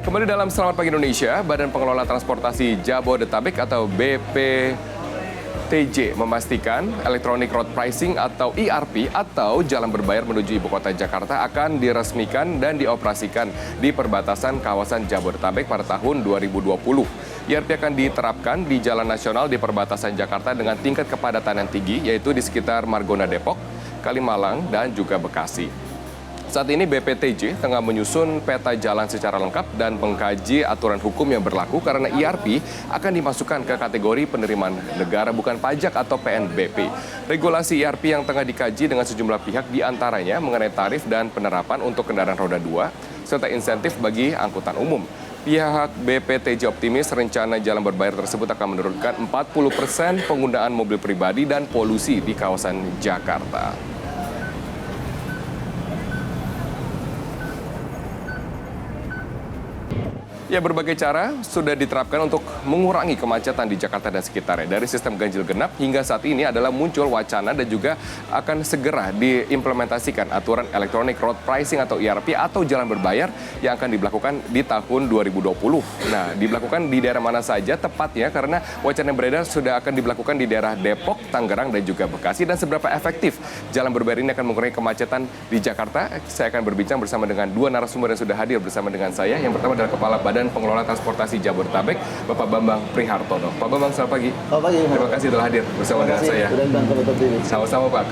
Kembali dalam Selamat Pagi Indonesia, Badan Pengelola Transportasi Jabodetabek atau BPTJ memastikan Electronic Road Pricing atau ERP atau jalan berbayar menuju ibu kota Jakarta akan diresmikan dan dioperasikan di perbatasan kawasan Jabodetabek pada tahun 2020. ERP akan diterapkan di jalan nasional di perbatasan Jakarta dengan tingkat kepadatan yang tinggi, yaitu di sekitar Margonda Depok, Kalimalang, dan juga Bekasi. Saat ini BPTJ tengah menyusun peta jalan secara lengkap dan mengkaji aturan hukum yang berlaku karena ERP akan dimasukkan ke kategori penerimaan negara bukan pajak atau PNBP. Regulasi ERP yang tengah dikaji dengan sejumlah pihak diantaranya mengenai tarif dan penerapan untuk kendaraan roda 2 serta insentif bagi angkutan umum. Pihak BPTJ optimis rencana jalan berbayar tersebut akan menurunkan 40% penggunaan mobil pribadi dan polusi di kawasan Jakarta. Ya, berbagai cara sudah diterapkan untuk mengurangi kemacetan di Jakarta dan sekitarnya. Dari sistem ganjil genap hingga saat ini adalah muncul wacana dan juga akan segera diimplementasikan aturan Electronic Road Pricing atau ERP atau jalan berbayar yang akan diberlakukan di tahun 2020. Nah, diberlakukan di daerah mana saja tepatnya karena wacana yang beredar sudah akan diberlakukan di daerah Depok, Tangerang, dan juga Bekasi. Dan seberapa efektif jalan berbayar ini akan mengurangi kemacetan di Jakarta? Saya akan berbincang bersama dengan dua narasumber yang sudah hadir bersama dengan saya. Yang pertama adalah Kepala Badan Pengelola Transportasi Jabodetabek, Bapak Bambang Prihartono. Pak Bambang, selamat pagi. Selamat pagi. Terima kasih telah hadir bersama dengan saya. Sama-sama Pak.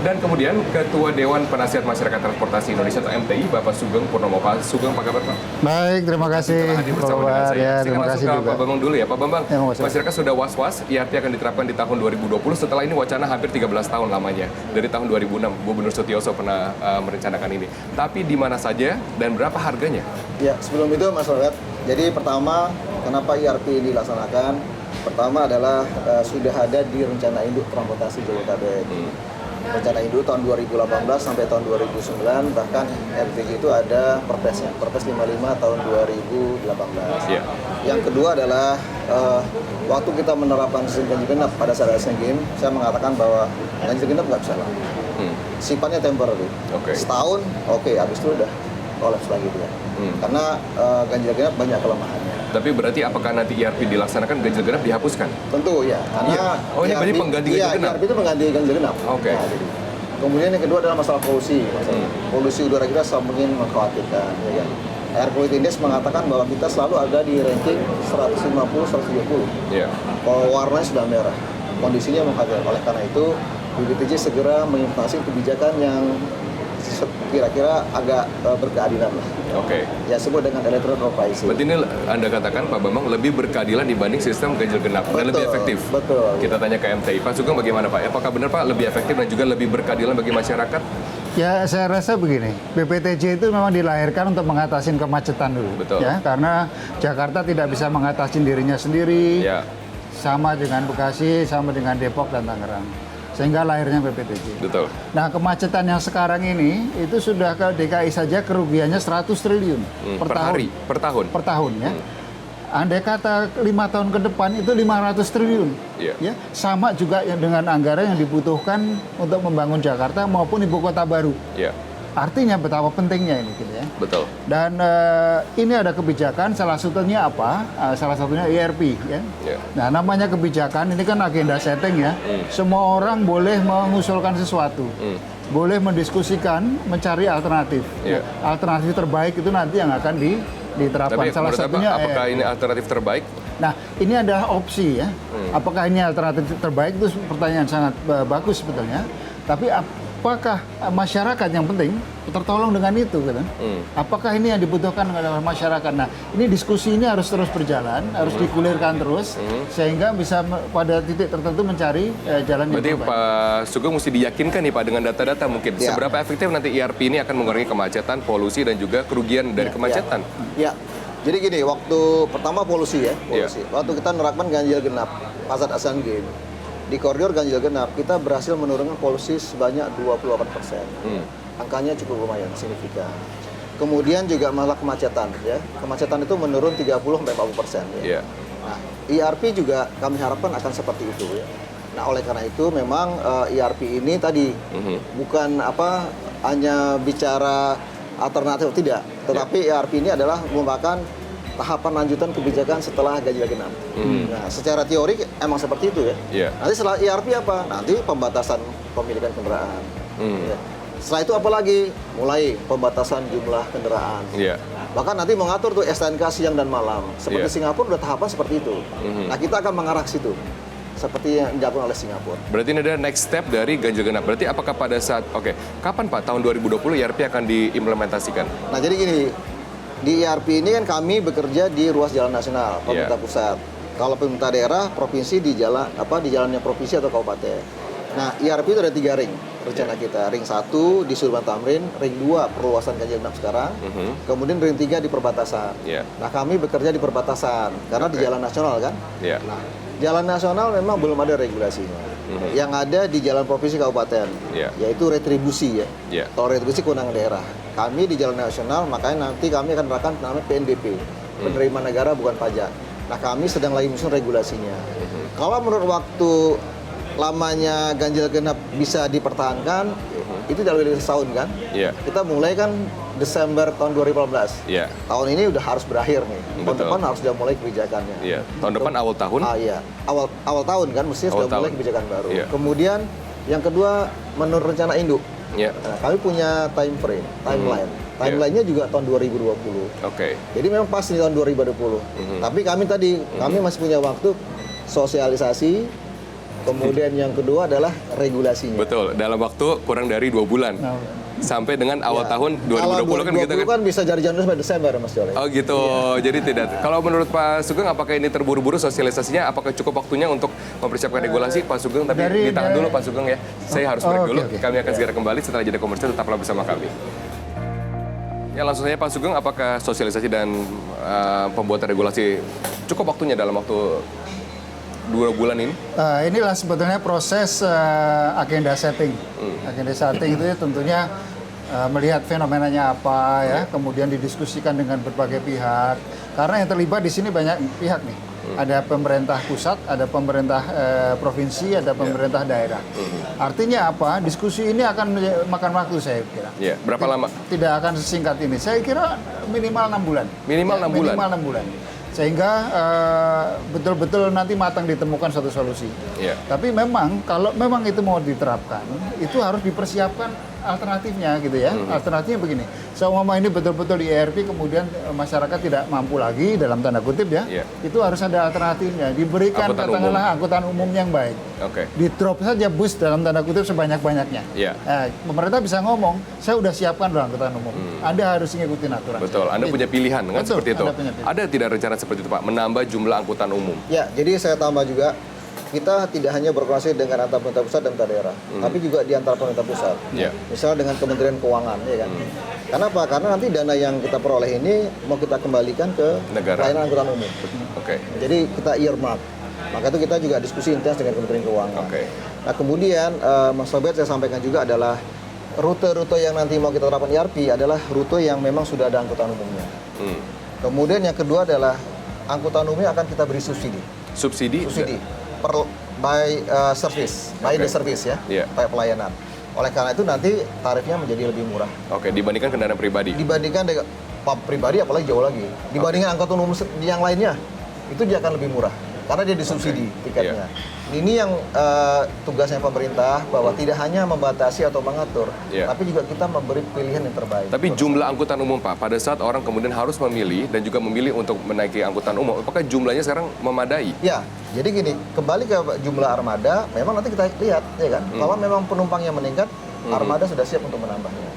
Dan kemudian Ketua Dewan Penasihat Masyarakat Transportasi Indonesia atau MTI, Bapak Sugeng Purnomo. Pak Sugeng, apa kabar Pak? Baik, terima kasih. Telah hadir bersama dengan saya. Ya, terima kasih juga. Pak Bambang dulu ya. Pak Bambang, masyarakat sudah was-was, ERP akan diterapkan di tahun 2020. Setelah ini wacana hampir 13 tahun lamanya. Dari tahun 2006, Gubernur Sutioso pernah merencanakan ini. Tapi di mana saja dan berapa harganya? Ya, sebelum itu Mas Robert, jadi pertama, kenapa ERP ini dilaksanakan? Pertama adalah sudah ada di rencana induk transportasi Jabodetabek. Rencana induk tahun 2018 sampai tahun 2009, bahkan RTJ itu ada perpesnya, Perpes 55 tahun 2018. Yeah. Yang kedua adalah waktu kita menerapkan sistem ganjil genap pada saat Asian Games, saya mengatakan bahwa ganjil genap nggak bisa lama. Sifatnya temporary. Okay. Setahun, habis itu udah kolaps lagi dia. Karena ganjil genap banyak kelemahannya. Tapi berarti apakah nanti ERP dilaksanakan ganjil genap dihapuskan? Tentu ya, karena Oh, ini berarti pengganti ganjil genap? ERP itu pengganti ganjil genap. Oke. Nah, kemudian yang kedua adalah masalah polusi. Polusi udara kita semakin mengkhawatirkan. Ya kan? Air Quality Index mengatakan bahwa kita selalu ada di ranking 150-170. Iya. Kalau warnanya sudah merah, kondisinya mengkhawatirkan. Oleh karena itu, BPTJ segera mengimplementasi kebijakan yang kira-kira agak berkeadilan lah. Oke. Ya, sebut dengan electronic road pricing. Berarti ini Anda katakan Pak Bambang lebih berkeadilan dibanding sistem ganjil genap dan lebih efektif. Betul. Kita tanya ke MTI. Pak Sugeng bagaimana Pak? Apakah benar Pak lebih efektif dan juga lebih berkeadilan bagi masyarakat? Ya, saya rasa begini, BPTJ itu memang dilahirkan untuk mengatasi kemacetan dulu. Betul. Ya, karena Jakarta tidak bisa mengatasi dirinya sendiri. Ya. Sama dengan Bekasi, sama dengan Depok dan Tangerang. Sehingga lahirnya BPTJ. Betul. Nah, kemacetan yang sekarang ini itu sudah ke DKI saja kerugiannya 100 triliun Per hari, per tahun. per tahun ya. Andai kata 5 tahun ke depan itu 500 triliun. Iya. Ya, sama juga yang dengan anggaran yang dibutuhkan untuk membangun Jakarta maupun ibu kota baru. Iya. Artinya betapa pentingnya ini gitu ya. Betul. Dan ini ada kebijakan, salah satunya apa? Salah satunya ERP ya. Iya. Nah, namanya kebijakan ini kan agenda setting ya. Semua orang boleh mengusulkan sesuatu. Boleh mendiskusikan, mencari alternatif. Iya. Alternatif terbaik itu nanti yang akan diterapkan. Tapi Salah menurut satunya apakah ini alternatif terbaik? Nah, ini adalah opsi ya. Apakah ini alternatif terbaik itu pertanyaan sangat bagus sebetulnya. Tapi apakah masyarakat yang penting tertolong dengan itu kan? Apakah ini yang dibutuhkan oleh masyarakat? Nah, ini diskusi ini harus terus berjalan, harus digulirkan terus sehingga bisa pada titik tertentu mencari jalan yang Berarti terbaik. Pak Sugeng mesti diyakinkan nih Pak dengan data-data mungkin Ya. seberapa efektif nanti ERP ini akan mengurangi kemacetan, polusi dan juga kerugian dari kemacetan. Ya, jadi gini, waktu pertama polusi ya, polusi. Waktu kita menerapkan ganjil genap pasar Asian Games, di koridor ganjil genap kita berhasil menurunkan polusi sebanyak 28%. Angkanya cukup lumayan, signifikan. Kemudian juga masalah kemacetan ya, kemacetan itu menurun 30-40%. Ya. Iya. Nah, ERP juga kami harapkan akan seperti itu ya. Nah, oleh karena itu memang ERP ini tadi bukan hanya bicara alternatif tidak, tetapi ERP ini adalah merupakan tahapan lanjutan kebijakan setelah ganjil genap. Nah, secara teori emang seperti itu ya. Iya. Nanti setelah IRP apa? Nanti pembatasan pemilikan kendaraan. Ya. Setelah itu apa lagi? Mulai pembatasan jumlah kendaraan. Iya. Bahkan nanti mengatur tuh STNK siang dan malam. Seperti Iya. Singapura udah tahapan seperti itu. Nah, kita akan mengarah ke situ. Seperti yang dilakukan oleh Singapura. Berarti ini ada next step dari ganjil genap. Berarti apakah pada saat, kapan Pak tahun 2020 IRP akan diimplementasikan? Nah, jadi gini, di IRP ini kan kami bekerja di ruas jalan nasional, pemerintah pusat. Kalau pemerintah daerah, provinsi di jalannya provinsi atau kabupaten. Nah, IRP itu ada 3 ring rencana kita. Ring 1 di Sudirman Tamrin, ring 2 perluasan ganjil genap sekarang, kemudian ring 3 di perbatasan. Nah, kami bekerja di perbatasan karena di jalan nasional kan. Nah, jalan nasional memang belum ada regulasinya. Yang ada di jalan provinsi kabupaten, yaitu retribusi ya. Kalau retribusi kewenangan daerah. Kami di jalan nasional, makanya nanti kami akan menerapkan namanya PNBP, penerimaan negara bukan pajak. Nah, kami sedang lagi menyusun regulasinya. Kalau menurut waktu lamanya ganjil genap bisa dipertahankan, itu tidak lebih dari setahun kan? Kita mulai kan Desember tahun 2014. Tahun ini udah harus berakhir nih. Tahun depan harus sudah mulai kebijakannya. Tahun depan awal tahun? Iya. Awal tahun kan mestinya sudah mulai kebijakan baru. Kemudian yang kedua menurut rencana induk. Nah, kami punya timeline. Timeline-nya juga tahun 2020. Jadi memang pas di tahun 2020. Tapi kami masih punya waktu sosialisasi. Kemudian yang kedua adalah regulasinya. Betul, dalam waktu kurang dari 2 bulan. Sampai dengan awal tahun 2020 kan gitu kan? Kan bisa dari Januari sampai Desember, Mas Jole. Oh gitu, jadi tidak. Kalau menurut Pak Sugeng, apakah ini terburu-buru sosialisasinya? Apakah cukup waktunya untuk mempersiapkan regulasi, Pak Sugeng? Tapi ditahan dulu Pak Sugeng ya. Saya harus break dulu. Kami akan segera kembali setelah jeda komersial. Tetaplah bersama kami. Ya langsung saja Pak Sugeng, apakah sosialisasi dan pembuatan regulasi cukup waktunya dalam waktu 2 bulan ini? Inilah sebetulnya proses agenda setting. Agenda setting itu ya tentunya melihat fenomenanya apa ya, kemudian didiskusikan dengan berbagai pihak. Karena yang terlibat di sini banyak pihak nih. Ada pemerintah pusat, ada pemerintah provinsi, ada pemerintah daerah. Artinya apa? Diskusi ini akan makan waktu saya kira. Berapa lama? Tidak akan sesingkat ini. Saya kira minimal 6 bulan. Minimal 6 bulan? Minimal 6 bulan. Sehingga betul-betul nanti matang ditemukan suatu solusi. Tapi memang kalau memang itu mau diterapkan, itu harus dipersiapkan alternatifnya gitu ya. Alternatifnya begini, seumpama ini betul-betul di ERP kemudian masyarakat tidak mampu lagi dalam tanda kutip ya, itu harus ada alternatifnya. Diberikan katakanlah angkutan umum yang baik. Di drop saja bus dalam tanda kutip sebanyak-banyaknya. Pemerintah bisa ngomong, saya udah siapkan loh angkutan umum. Anda harus ngikutin aturan. Betul, Anda punya pilihan kan seperti itu. Ada tidak rencana seperti itu Pak, menambah jumlah angkutan umum? Ya, jadi saya tambah juga, kita tidak hanya berkoordinasi dengan antara pemerintah pusat dan pemerintah daerah, tapi juga di antara pemerintah pusat. Misalnya dengan Kementerian Keuangan, ya kan? Kenapa? Karena nanti dana yang kita peroleh ini mau kita kembalikan ke pelayanan angkutan umum. Jadi kita earmark. Maka itu kita juga diskusi intens dengan Kementerian Keuangan. Nah kemudian, Mas Robert saya sampaikan juga adalah rute-rute yang nanti mau kita terapkan ERP adalah rute yang memang sudah ada angkutan umumnya. Kemudian yang kedua adalah angkutan umumnya akan kita beri subsidi. Subsidi? By service, by the service ya, by pelayanan. Oleh karena itu nanti tarifnya menjadi lebih murah. Dibandingkan kendaraan pribadi? Dibandingkan dengan pribadi apalagi jauh lagi. Dibandingkan angkutan umum yang lainnya, itu dia akan lebih murah. Karena dia disubsidi tiketnya. Ini yang tugasnya pemerintah bahwa tidak hanya membatasi atau mengatur, tapi juga kita memberi pilihan yang terbaik. Tapi jumlah angkutan umum Pak, pada saat orang kemudian harus memilih dan juga memilih untuk menaiki angkutan umum, apakah jumlahnya sekarang memadai? Ya, jadi gini, kembali ke jumlah armada, memang nanti kita lihat, ya kan? Kalau memang penumpangnya meningkat, armada sudah siap untuk menambahnya.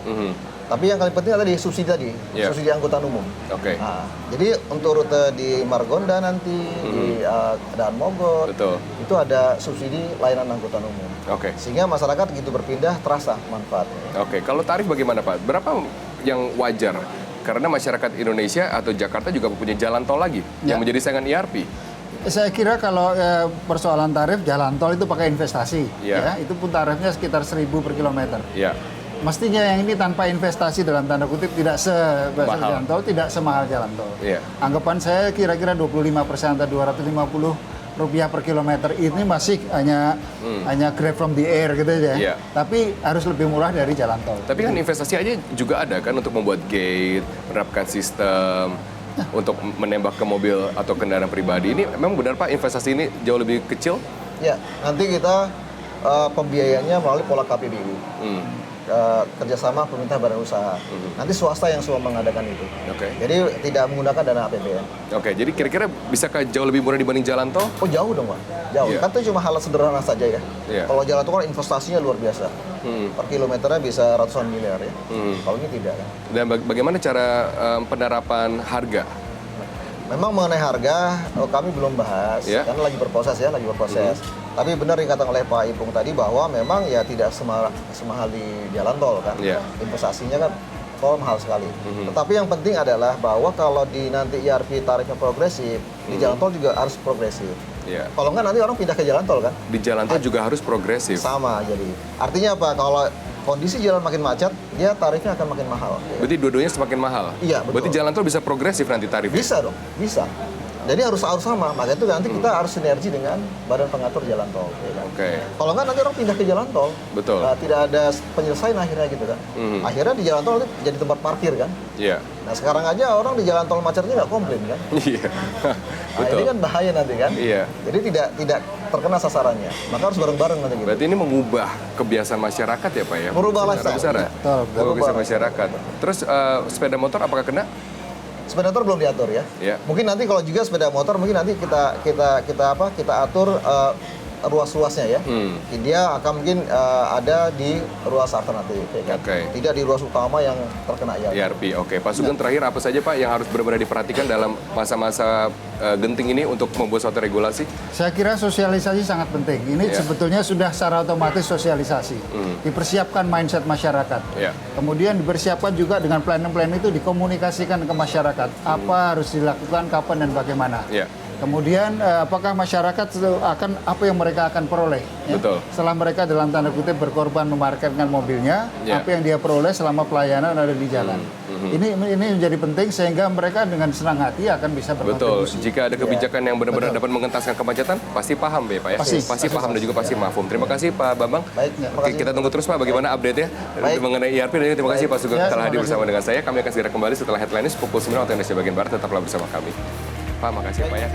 Tapi yang paling penting tadi subsidi tadi, subsidi angkutan umum. Nah, jadi untuk rute di Margonda nanti, di Daan Mogot, itu ada subsidi layanan angkutan umum. Sehingga masyarakat begitu berpindah terasa manfaatnya. Kalau tarif bagaimana Pak? Berapa yang wajar? Karena masyarakat Indonesia atau Jakarta juga punya jalan tol lagi yang menjadi saingan ERP. Saya kira kalau persoalan tarif jalan tol itu pakai investasi, ya itu pun tarifnya sekitar 1.000 per kilometer. Mestinya yang ini tanpa investasi dalam tanda kutip tidak jalan tol, tidak semahal jalan tol. Anggapan saya kira-kira 25% atau 250 rupiah per kilometer ini masih hanya grab from the air gitu aja. Tapi harus lebih murah dari jalan tol. Tapi kan investasi aja juga ada kan untuk membuat gate, menerapkan sistem untuk menembak ke mobil atau kendaraan pribadi. Ini memang benar Pak, investasi ini jauh lebih kecil? Ya, nanti kita pembiayaannya melalui pola KPBU. Kerjasama pemerintah badan usaha. Nanti swasta yang semua mengadakan itu. Oke. Jadi tidak menggunakan dana APBN. Oke, jadi kira-kira bisakah jauh lebih murah dibanding jalan tol? Oh jauh dong Pak, jauh. Iya. Kan itu cuma hal sederhana saja ya. Iya. Kalau jalan tol kan investasinya luar biasa. Per kilometernya bisa ratusan miliar ya. Kalau ini tidak kan. Dan bagaimana cara penerapan harga? Memang mengenai harga, kami belum bahas, Iya. karena lagi berproses ya, lagi berproses. Tapi benar dikatakan oleh Pak Ipung tadi bahwa memang ya tidak semahal di jalan tol kan. Iya. Investasinya kan tol mahal sekali. Tetapi yang penting adalah bahwa kalau di nanti IRP tarifnya progresif, di jalan tol juga harus progresif. Ya. Kalau nggak nanti orang pindah ke jalan tol kan. Di jalan tol juga harus progresif. Sama jadi. Artinya apa? Kalau kondisi jalan makin macet, dia tarifnya akan makin mahal. Ya. Berarti dua-duanya semakin mahal? Iya, betul. Berarti jalan tol bisa progresif nanti tarifnya? Bisa dong, bisa. Jadi harus sama. Makanya itu nanti kita harus sinergi dengan Badan Pengatur Jalan Tol. Ya kan? Oke. Kalau nggak nanti orang pindah ke jalan tol. Betul. Tidak ada penyelesaian akhirnya gitu kan. Akhirnya di jalan tol nanti jadi tempat parkir kan. Iya. Nah sekarang aja orang di jalan tol macetnya nggak komplain kan. Iya. Nah, Betul. ini kan bahaya nanti kan. Iya. Jadi tidak terkena sasarannya. Maka harus bareng-bareng nanti gitu. Berarti ini mengubah kebiasaan masyarakat ya Pak ya? Merubah Secara lifestyle. besar ya? Betul, betul. Merubah kebiasaan masyarakat. Terus sepeda motor apakah kena? Sepeda motor belum diatur ya. Iya. Mungkin nanti kalau juga sepeda motor mungkin nanti kita atur ruas-ruasnya ya. Dia akan mungkin ada di ruas alternatif ya kan? Oke. Tidak di ruas utama yang terkena IRP. IRP, oke. Pak Sugeng, terakhir apa saja Pak yang harus benar-benar diperhatikan dalam masa-masa genting ini untuk membuat suatu regulasi? Saya kira sosialisasi sangat penting. Ini Iya. sebetulnya sudah secara otomatis sosialisasi. Dipersiapkan mindset masyarakat. Iya. Kemudian dipersiapkan juga dengan plan-plan itu dikomunikasikan ke masyarakat. Apa harus dilakukan, kapan dan bagaimana. Iya. Kemudian apakah masyarakat akan apa yang mereka akan peroleh? Ya? Betul. Setelah mereka dalam tanda kutip berkorban memarkirkan mobilnya, Ya. apa yang dia peroleh selama pelayanan ada di jalan. Ini menjadi penting sehingga mereka dengan senang hati akan bisa Betul. berkontribusi. Jika ada kebijakan yang benar-benar Betul. dapat mengentaskan kemacetan, pasti paham ya Pak ya? Pasti paham dan juga pasti mafhum. Terima kasih Pak Bambang. Baik, ya, Oke, makasih. kita tunggu terus Pak bagaimana update-nya Baik. mengenai IRP. Dan terima kasih Pak Sugeng Ya, telah hadir terima bersama kasih. dengan saya. Kami akan segera kembali setelah headline news pukul 9 waktu Indonesia bagian Barat. Tetaplah bersama kami. Pak, makasih Pak ya.